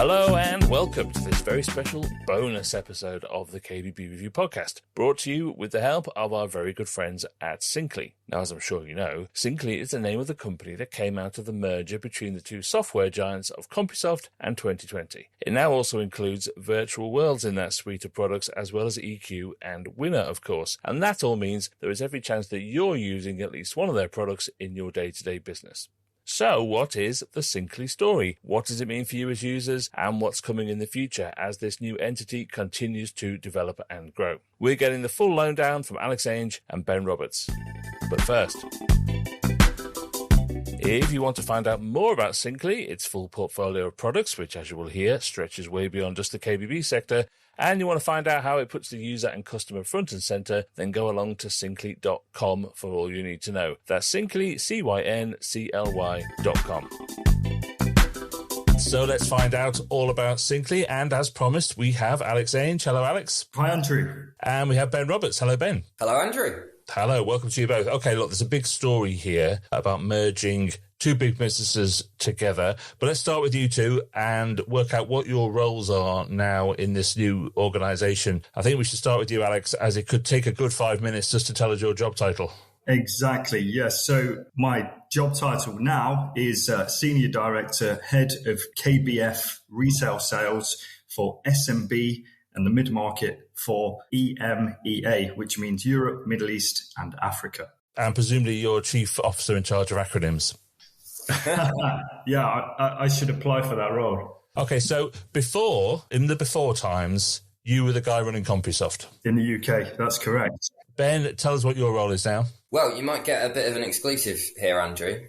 Hello and welcome to this very special bonus episode of the KBB Review podcast, brought to you with the help of our very good friends at Cyncly. Now, as I'm sure you know, Cyncly is the name of the company that came out of the merger between the two software giants of Compusoft and 2020. It now also includes virtual worlds in that suite of products, as well as EQ and Winner, of course. And that all means there is every chance that you're using at least one of their products in your day-to-day business. So what is the Cyncly story? What does it mean for you as users, and what's coming in the future as this new entity continues to develop and grow? We're getting the full lowdown from Alex Ainge and Ben Roberts. But first, if you want to find out more about Cyncly, its full portfolio of products, which as you will hear stretches way beyond just the KBB sector, and you want to find out how it puts the user and customer front and center, then go along to Cyncly.com for all you need to know. That's Cyncly, CYNCLY.com. So let's find out all about Cyncly, and as promised, we have Alex Ainge. Hello, Alex. Hi, Andrew. And we have Ben Roberts. Hello, Ben. Hello, Andrew. Hello, welcome to you both. Okay, look, there's a big story here about merging two big businesses together, but let's start with you two and work out what your roles are now in this new organisation. I think we should start with you, Alex, as it could take a good 5 minutes just to tell us your job title. Exactly, yes. So my job title now is Senior Director, Head of KBF Retail Sales for SMB and the mid-market for EMEA, which means Europe, Middle East and Africa. And presumably you're Chief Officer in charge of acronyms. Yeah, I should apply for that role. Okay, so in the before times, you were the guy running Compusoft. In the UK, that's correct. Ben, tell us what your role is now. Well, you might get a bit of an exclusive here, Andrew.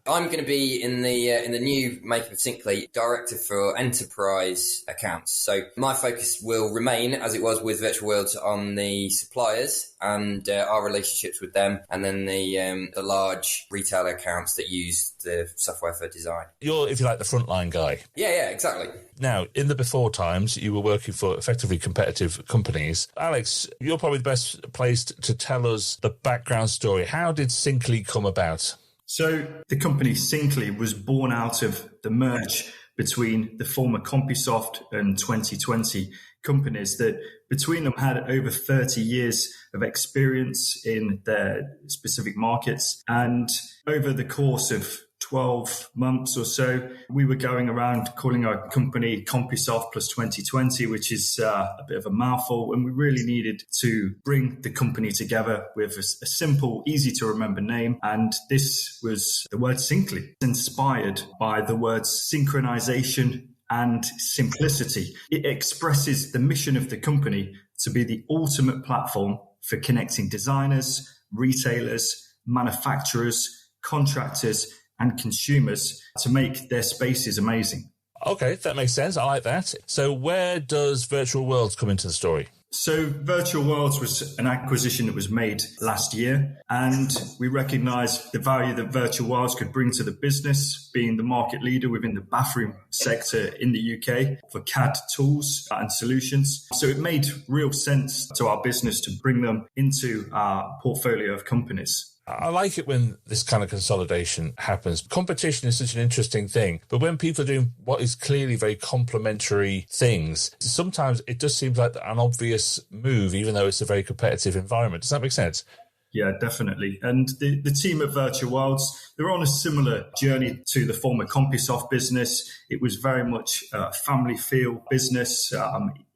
I'm going to be in the new making of Cyncly, Director for Enterprise Accounts. So my focus will remain, as it was with Virtual Worlds, on the suppliers and our relationships with them, and then the large retail accounts that use the software for design. You're, if you like, the frontline guy. Yeah, exactly. Now, in the before times, you were working for effectively competitive companies. Alex, you're probably the best placed to tell us the background story. How did Cyncly come about? So the company Cyncly was born out of the merge between the former Compusoft and 2020 companies that between them had over 30 years of experience in their specific markets. And over the course of 12 months or so, we were going around calling our company Compusoft plus 2020, which is a bit of a mouthful. And we really needed to bring the company together with a simple, easy to remember name. And this was the word Cyncly, inspired by the words synchronization and simplicity. It expresses the mission of the company to be the ultimate platform for connecting designers, retailers, manufacturers, contractors, and consumers to make their spaces amazing. Okay, that makes sense. I like that. So where does Virtual Worlds come into the story? So Virtual Worlds was an acquisition that was made last year, and we recognised the value that Virtual Worlds could bring to the business, being the market leader within the bathroom sector in the UK for CAD tools and solutions. So it made real sense to our business to bring them into our portfolio of companies. I like it when this kind of consolidation happens. Competition is such an interesting thing, but when people are doing what is clearly very complementary things, sometimes it just seems like an obvious move, even though it's a very competitive environment. Does that make sense? Yeah, definitely. And the team at Virtual Worlds, they're on a similar journey to the former Compusoft business. It was very much a family feel business,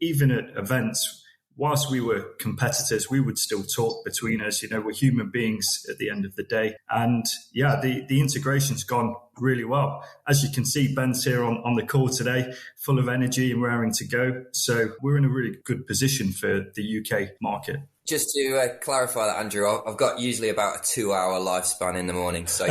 even at events. Whilst we were competitors, we would still talk between us. You know, we're human beings at the end of the day. And yeah, the integration's gone really well. As you can see, Ben's here on the call today, full of energy and raring to go. So we're in a really good position for the UK market. Just to clarify that, Andrew, I've got usually about a 2-hour lifespan in the morning. So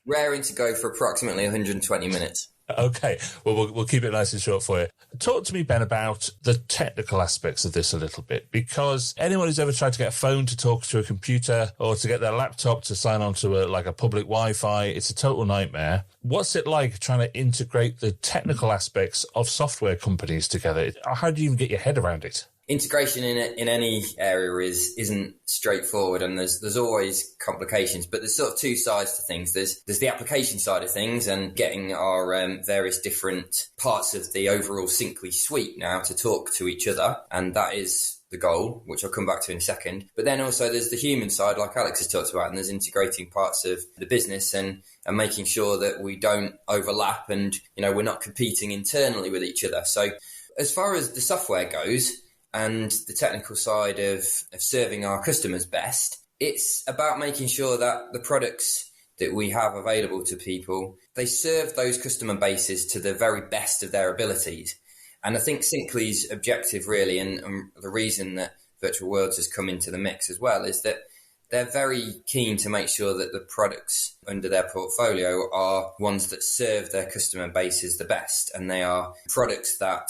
raring to go for approximately 120 minutes. Okay, well, we'll keep it nice and short for you. Talk to me, Ben, about the technical aspects of this a little bit, because anyone who's ever tried to get a phone to talk to a computer or to get their laptop to sign on to a public Wi-Fi, it's a total nightmare. What's it like trying to integrate the technical aspects of software companies together? How do you even get your head around it? integration in any area isn't straightforward, and there's always complications, but there's sort of two sides to things. There's the application side of things and getting our various different parts of the overall Cyncly suite now to talk to each other, and that is the goal, which I'll come back to in a second. But then also there's the human side, like Alex has talked about, and there's integrating parts of the business and making sure that we don't overlap and, we're not competing internally with each other. So as far as the software goes and the technical side of serving our customers best, it's about making sure that the products that we have available to people, they serve those customer bases to the very best of their abilities. And I think Cyncly's objective really, and the reason that Virtual Worlds has come into the mix as well, is that they're very keen to make sure that the products under their portfolio are ones that serve their customer bases the best. And they are products that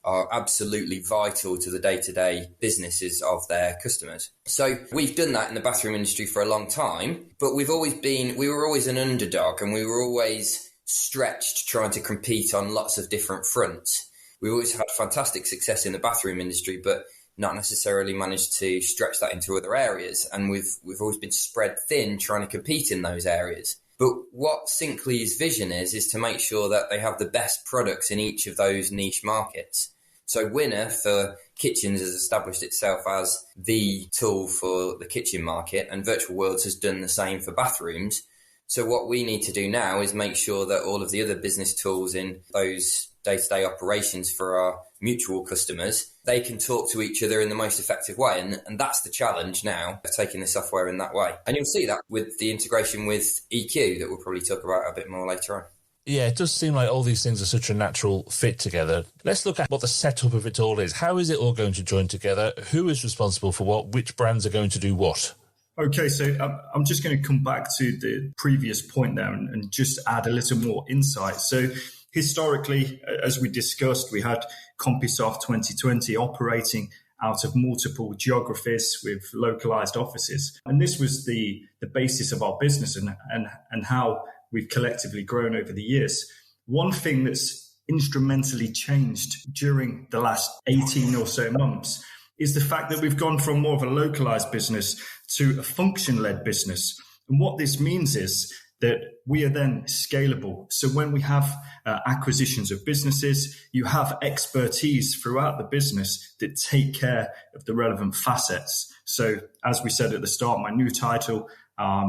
are absolutely vital to the day-to-day businesses of their customers. So we've done that in the bathroom industry for a long time, but we were always an underdog, and we were always stretched trying to compete on lots of different fronts. We always had fantastic success in the bathroom industry, but not necessarily managed to stretch that into other areas. And we've always been spread thin trying to compete in those areas. But what Cyncly's vision is to make sure that they have the best products in each of those niche markets. So Winner for kitchens has established itself as the tool for the kitchen market, and Virtual Worlds has done the same for bathrooms. So what we need to do now is make sure that all of the other business tools in those day-to-day operations for our mutual customers, they can talk to each other in the most effective way. And that's the challenge now, of taking the software in that way. And you'll see that with the integration with EQ that we'll probably talk about a bit more later on. Yeah, it does seem like all these things are such a natural fit together. Let's look at what the setup of it all is. How is it all going to join together? Who is responsible for what? Which brands are going to do what? Okay, so I'm just going to come back to the previous point there and just add a little more insight. So historically, as we discussed, we had Compusoft 2020 operating out of multiple geographies with localized offices. And this was the basis of our business and how we've collectively grown over the years. One thing that's instrumentally changed during the last 18 or so months is the fact that we've gone from more of a localized business to a function-led business. And what this means is that we are then scalable. So when we have acquisitions of businesses, you have expertise throughout the business that take care of the relevant facets. So as we said at the start, my new title,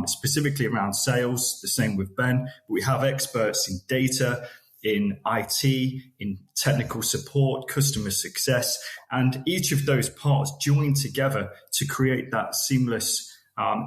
specifically around sales, the same with Ben. We have experts in data, in IT, in technical support, customer success, and each of those parts join together to create that seamless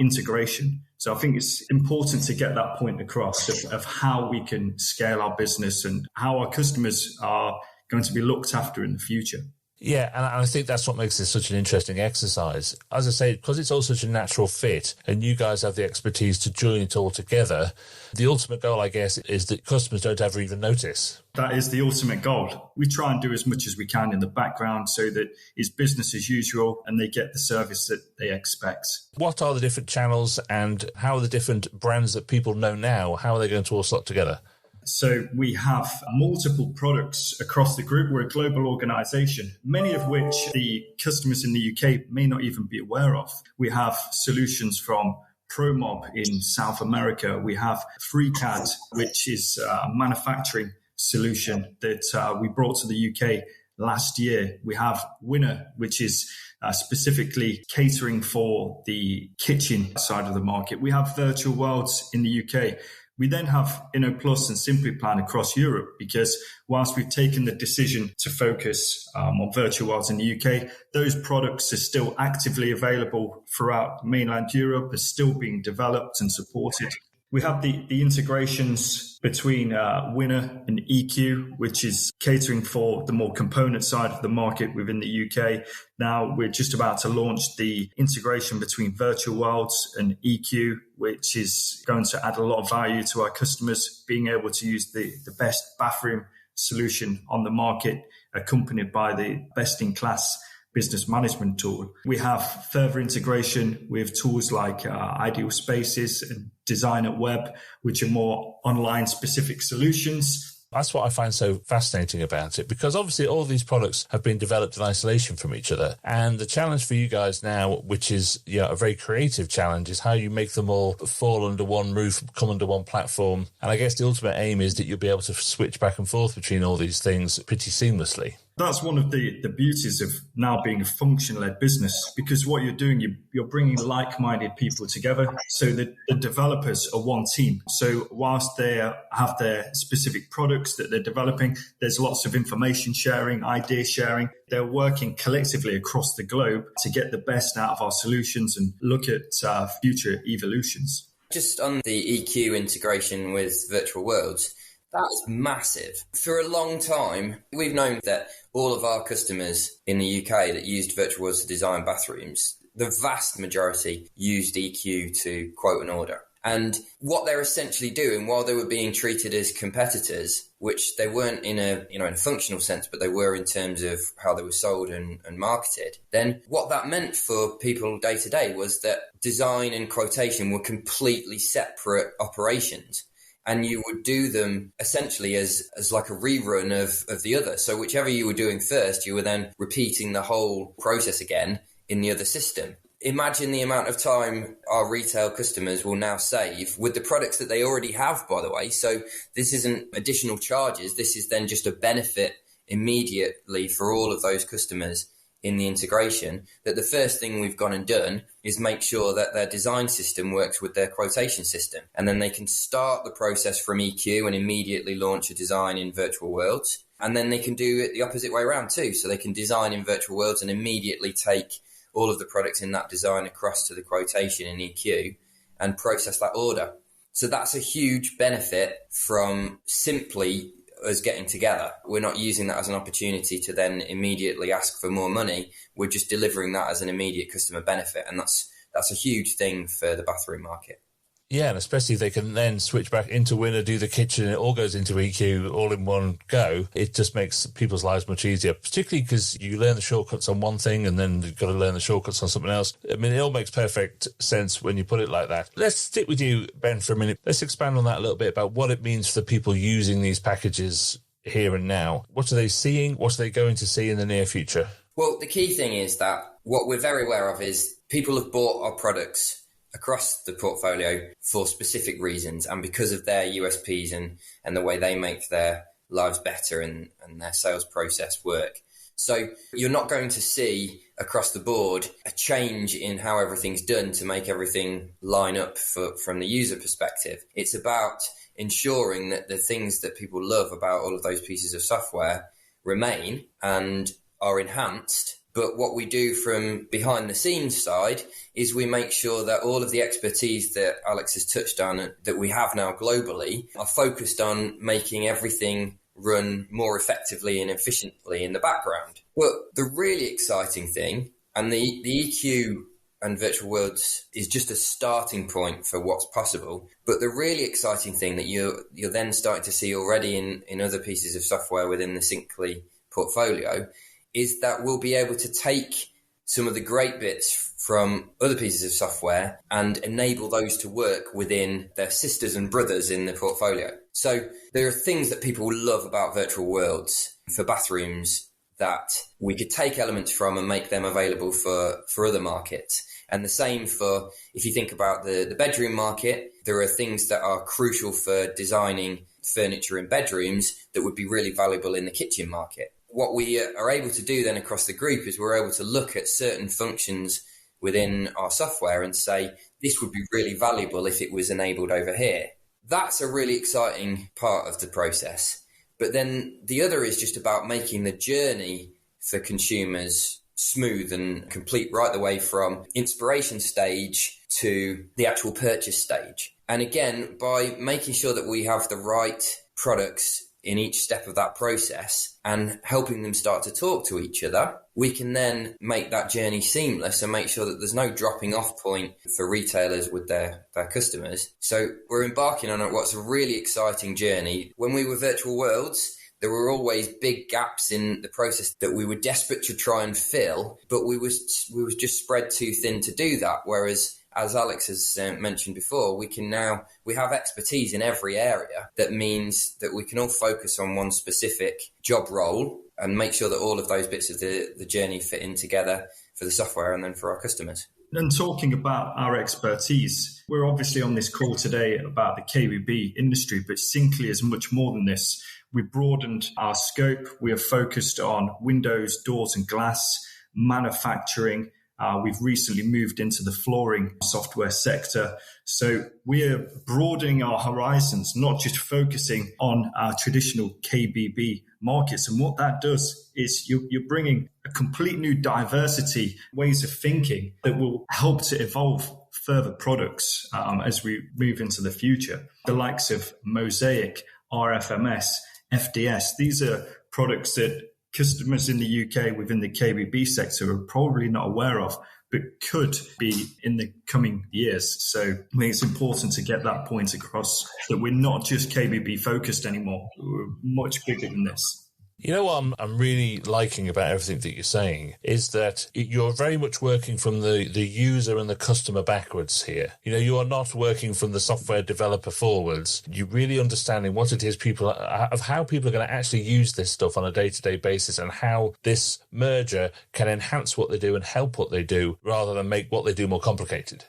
integration. So I think it's important to get that point across of how we can scale our business and how our customers are going to be looked after in the future. Yeah, and I think that's what makes this such an interesting exercise. As I say, because it's all such a natural fit and you guys have the expertise to join it all together, the ultimate goal, I guess, is that customers don't ever even notice. That is the ultimate goal. We try and do as much as we can in the background so that it's business as usual and they get the service that they expect. What are the different channels and how are the different brands that people know now, how are they going to all slot together? So we have multiple products across the group. We're a global organization, many of which the customers in the UK may not even be aware of. We have solutions from ProMob in South America. We have FreeCAD, which is a manufacturing solution that we brought to the UK last year. We have Winner, which is specifically catering for the kitchen side of the market. We have Virtual Worlds in the UK. We then have InnoPlus and SimplyPlan across Europe because whilst we've taken the decision to focus on Virtual Worlds in the UK, those products are still actively available throughout mainland Europe, are still being developed and supported. We have the integrations between Winner and EQ, which is catering for the more component side of the market within the UK. Now we're just about to launch the integration between Virtual Worlds and EQ, which is going to add a lot of value to our customers, being able to use the best bathroom solution on the market, accompanied by the best-in-class business management tool. We have further integration with tools like Ideal Spaces and Design at Web, which are more online specific solutions. That's what I find so fascinating about it, because obviously all these products have been developed in isolation from each other. And the challenge for you guys now, which is a very creative challenge, is how you make them all fall under one roof, come under one platform. And I guess the ultimate aim is that you'll be able to switch back and forth between all these things pretty seamlessly. That's one of the beauties of now being a function-led business, because what you're doing, you're bringing like-minded people together so that the developers are one team. So whilst they have their specific products that they're developing, there's lots of information sharing, idea sharing. They're working collectively across the globe to get the best out of our solutions and look at future evolutions. Just on the EQ integration with virtual worlds, that's massive. For a long time, we've known that all of our customers in the UK that used virtual worlds to design bathrooms, the vast majority used EQ to quote an order. And what they're essentially doing, while they were being treated as competitors, which they weren't in a functional sense, but they were in terms of how they were sold and marketed, then what that meant for people day to day was that design and quotation were completely separate operations. And you would do them essentially as like a rerun of the other. So whichever you were doing first, you were then repeating the whole process again in the other system. Imagine the amount of time our retail customers will now save with the products that they already have, by the way. So this isn't additional charges. This is then just a benefit immediately for all of those customers in the integration, that the first thing we've gone and done is make sure that their design system works with their quotation system. And then they can start the process from EQ and immediately launch a design in virtual worlds. And then they can do it the opposite way around too. So they can design in virtual worlds and immediately take all of the products in that design across to the quotation in EQ and process that order. So that's a huge benefit from simply us getting together. We're not using that as an opportunity to then immediately ask for more money. We're just delivering that as an immediate customer benefit. And that's a huge thing for the bathroom market. Yeah, and especially if they can then switch back into Winner, do the kitchen, it all goes into EQ all in one go. It just makes people's lives much easier, particularly because you learn the shortcuts on one thing and then you've got to learn the shortcuts on something else. I mean, it all makes perfect sense when you put it like that. Let's stick with you, Ben, for a minute. Let's expand on that a little bit about what it means for the people using these packages here and now. What are they seeing? What are they going to see in the near future? Well, the key thing is that what we're very aware of is people have bought our products across the portfolio for specific reasons and because of their USPs and the way they make their lives better and their sales process work. So you're not going to see across the board a change in how everything's done to make everything line up from the user perspective. It's about ensuring that the things that people love about all of those pieces of software remain and are enhanced. But what we do from behind the scenes side is we make sure that all of the expertise that Alex has touched on that we have now globally are focused on making everything run more effectively and efficiently in the background. But the really exciting thing, and the EQ and virtual worlds is just a starting point for what's possible. But the really exciting thing that you're then starting to see already in other pieces of software within the Cyncly portfolio is that we'll be able to take some of the great bits from other pieces of software and enable those to work within their sisters and brothers in the portfolio. So there are things that people love about virtual worlds for bathrooms that we could take elements from and make them available for other markets. And the same for, if you think about the bedroom market, there are things that are crucial for designing furniture in bedrooms that would be really valuable in the kitchen market. What we are able to do then across the group is we're able to look at certain functions within our software and say, this would be really valuable if it was enabled over here. That's a really exciting part of the process. But then the other is just about making the journey for consumers smooth and complete right the way from inspiration stage to the actual purchase stage. And again, by making sure that we have the right products in each step of that process and helping them start to talk to each other, we can then make that journey seamless and make sure that there's no dropping off point for retailers with their customers. So we're embarking on what's a really exciting journey. When we were virtual worlds, there were always big gaps in the process that we were desperate to try and fill, but we was just spread too thin to do that. Whereas as Alex has mentioned before, we have expertise in every area. That means that we can all focus on one specific job role and make sure that all of those bits of the journey fit in together for the software and then for our customers. And talking about our expertise, we're obviously on this call today about the KBB industry, but Cyncly is much more than this. We've broadened our scope. We are focused on windows, doors and glass, manufacturing. We've recently moved into the flooring software sector. So we're broadening our horizons, not just focusing on our traditional KBB markets. And what that does is you're bringing a complete new diversity, ways of thinking that will help to evolve further products as we move into the future. The likes of Mosaic, RFMS, FDS, these are products that customers in the UK within the KBB sector are probably not aware of, but could be in the coming years. So I think it's important to get that point across, that we're not just KBB focused anymore. We're much bigger than this. You know what I'm really liking about everything that you're saying is that you're very much working from the user and the customer backwards here. You know, you are not working from the software developer forwards. You're really understanding what it is of how people are going to actually use this stuff on a day-to-day basis and how this merger can enhance what they do and help what they do rather than make what they do more complicated.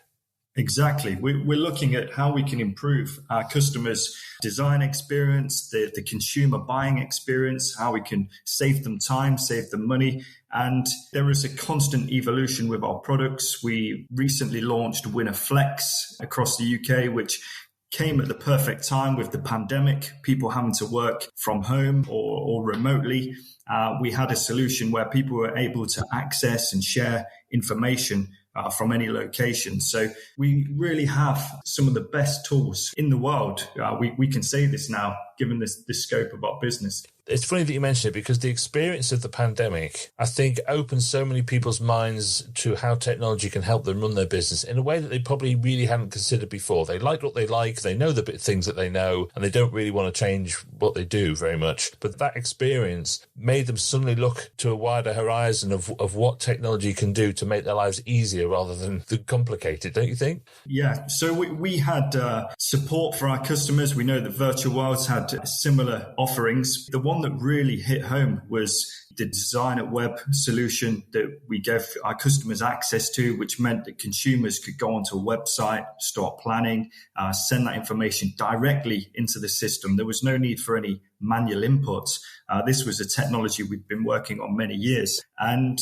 Exactly. We're looking at how we can improve our customers' design experience, the consumer buying experience, how we can save them time, save them money. And there is a constant evolution with our products. We recently launched Winner Flex across the UK, which came at the perfect time with the pandemic, people having to work from home or remotely. We had a solution where people were able to access and share information from any location. So we really have some of the best tools in the world. We can say this now, given the scope of our business. It's funny that you mention it because the experience of the pandemic, I think, opened so many people's minds to how technology can help them run their business in a way that they probably really hadn't considered before. They like what they like, they know the things that they know, and they don't really want to change what they do very much. But that experience made them suddenly look to a wider horizon of what technology can do to make their lives easier rather than complicated, don't you think? Yeah, so we had support for our customers. We know that Virtual Worlds had similar offerings. The one that really hit home was the designer web solution that we gave our customers access to, which meant that consumers could go onto a website, start planning, send that information directly into the system. There was no need for any manual inputs. This was a technology we'd been working on many years. And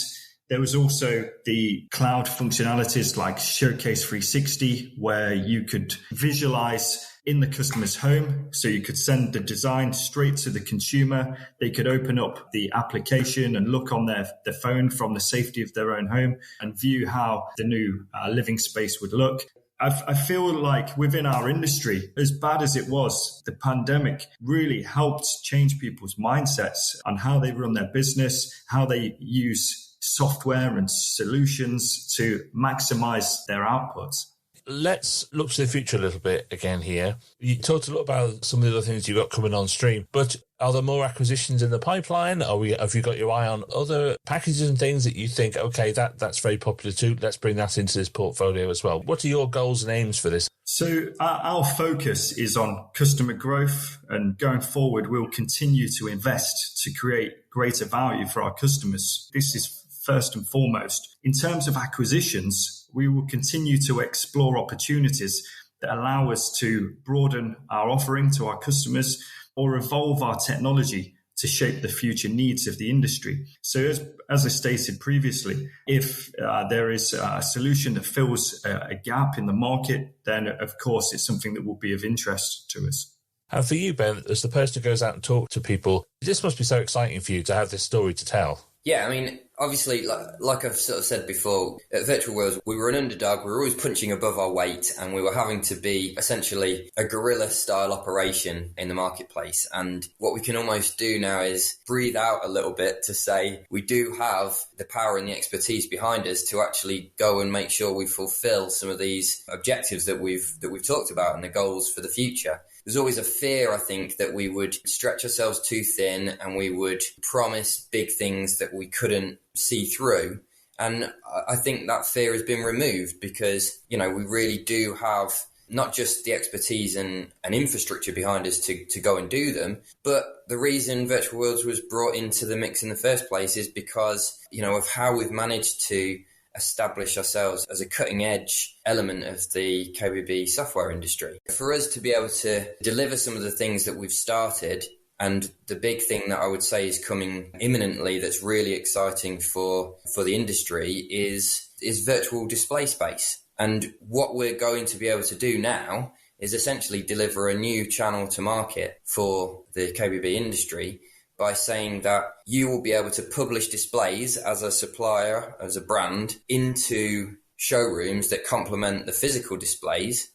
there was also the cloud functionalities like Showcase 360, where you could visualize in the customer's home. So you could send the design straight to the consumer. They could open up the application and look on their phone from the safety of their own home and view how the new living space would look. I feel like within our industry, as bad as it was, the pandemic really helped change people's mindsets on how they run their business, how they use software and solutions to maximize their outputs. Let's look to the future a little bit again here. You talked a lot about some of the other things you've got coming on stream, but are there more acquisitions in the pipeline? Have you got your eye on other packages and things that you think, okay, that's very popular too, let's bring that into this portfolio as well? What are your goals and aims for this? So our focus is on customer growth, and going forward, we'll continue to invest to create greater value for our customers. This is first and foremost. In terms of acquisitions, we will continue to explore opportunities that allow us to broaden our offering to our customers or evolve our technology to shape the future needs of the industry. So as I stated previously, if there is a solution that fills a gap in the market, then of course it's something that will be of interest to us. And for you, Ben, as the person who goes out and talks to people, this must be so exciting for you to have this story to tell. Yeah, I mean, obviously, like I've sort of said before, at Virtual Worlds, we were an underdog. We were always punching above our weight, and we were having to be essentially a guerrilla-style operation in the marketplace. And what we can almost do now is breathe out a little bit to say we do have the power and the expertise behind us to actually go and make sure we fulfill some of these objectives that we've talked about and the goals for the future. There's always a fear, I think, that we would stretch ourselves too thin and we would promise big things that we couldn't see through. And I think that fear has been removed because, we really do have not just the expertise and infrastructure behind us to go and do them, but the reason Virtual Worlds was brought into the mix in the first place is because, of how we've managed to establish ourselves as a cutting edge element of the KBB software industry. For us to be able to deliver some of the things that we've started, and the big thing that I would say is coming imminently that's really exciting for the industry is virtual display space. And what we're going to be able to do now is essentially deliver a new channel to market for the KBB industry by saying that you will be able to publish displays as a supplier, as a brand, into showrooms that complement the physical displays.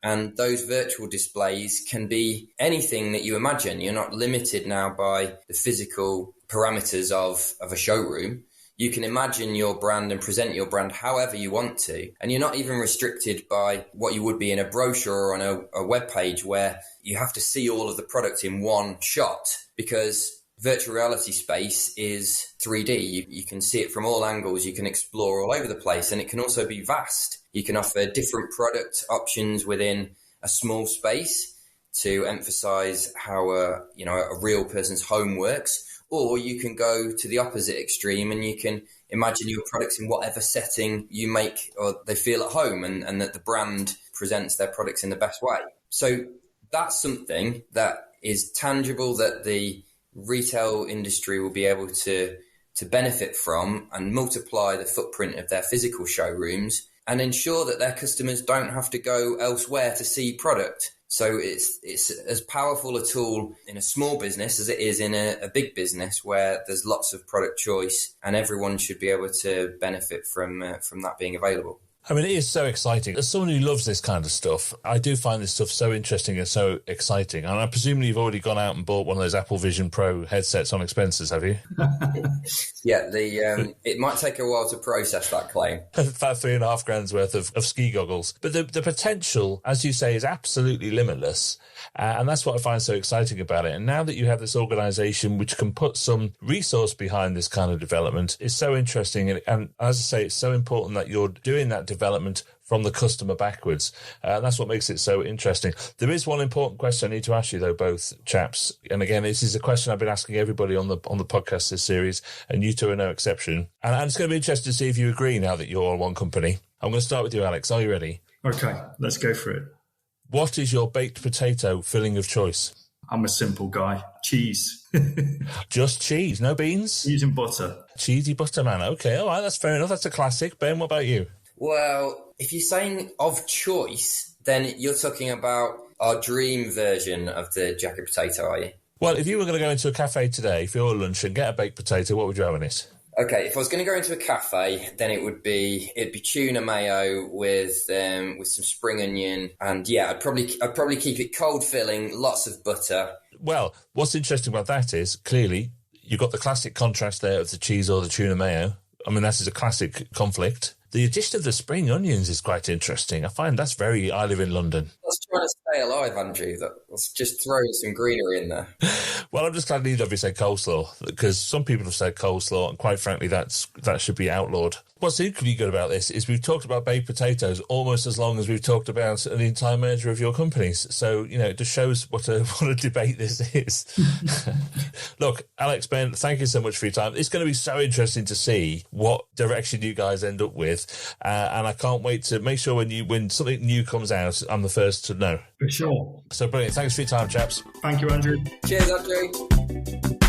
And those virtual displays can be anything that you imagine. You're not limited now by the physical parameters of a showroom. You can imagine your brand and present your brand however you want to. And you're not even restricted by what you would be in a brochure or on a web page where you have to see all of the product in one shot, because virtual reality space is 3D. You can see it from all angles. You can explore all over the place, and it can also be vast. You can offer different product options within a small space to emphasize how a real person's home works. Or you can go to the opposite extreme and you can imagine your products in whatever setting you make or they feel at home, and that the brand presents their products in the best way. So that's something that is tangible, that the retail industry will be able to benefit from and multiply the footprint of their physical showrooms and ensure that their customers don't have to go elsewhere to see product. So it's as powerful a tool in a small business as it is in a big business where there's lots of product choice, and everyone should be able to benefit from that being available. I mean, it is so exciting. As someone who loves this kind of stuff, I do find this stuff so interesting and so exciting. And I presume you've already gone out and bought one of those Apple Vision Pro headsets on expenses, have you? Yeah, it might take a while to process that claim. About $3,500 worth of ski goggles. But the potential, as you say, is absolutely limitless. And that's what I find so exciting about it. And now that you have this organisation which can put some resource behind this kind of development, is so interesting. And as I say, it's so important that you're doing that development from the customer backwards. That's what makes it so interesting. There is one important question I need to ask you, though, both chaps. And again, this is a question I've been asking everybody on the podcast this series, and you two are no exception. And it's going to be interesting to see if you agree now that you're all one company. I'm going to start with you, Alex. Are you ready? Okay, let's go for it. What is your baked potato filling of choice? I'm a simple guy. Cheese. Just cheese, no beans? Cheese and butter. Cheesy butter man. Okay, all right, that's fair enough. That's a classic. Ben, what about you? Well, if you're saying of choice, then you're talking about our dream version of the jacket potato, are you? Well, if you were going to go into a cafe today for your lunch and get a baked potato, what would you have in it? Okay, if I was going to go into a cafe, then it'd be tuna mayo with some spring onion, and yeah, I'd probably keep it cold filling, lots of butter. Well, what's interesting about that is clearly you've got the classic contrast there of the cheese or the tuna mayo. I mean, that is a classic conflict. The addition of the spring onions is quite interesting. I find that's very... I live in London. I was trying to stay alive, Andrew. Let's just throw some greenery in there. Well, I'm just glad neither of you said coleslaw, because some people have said coleslaw, and quite frankly, that should be outlawed. What's equally good about this is we've talked about baked potatoes almost as long as we've talked about the entire merger of your companies. So, it just shows what a debate this is. Look, Alex, Ben, thank you so much for your time. It's going to be so interesting to see what direction you guys end up with. And I can't wait to make sure when something new comes out, I'm the first to know. For sure. So brilliant. Thanks for your time, chaps. Thank you, Andrew. Cheers, Andrew.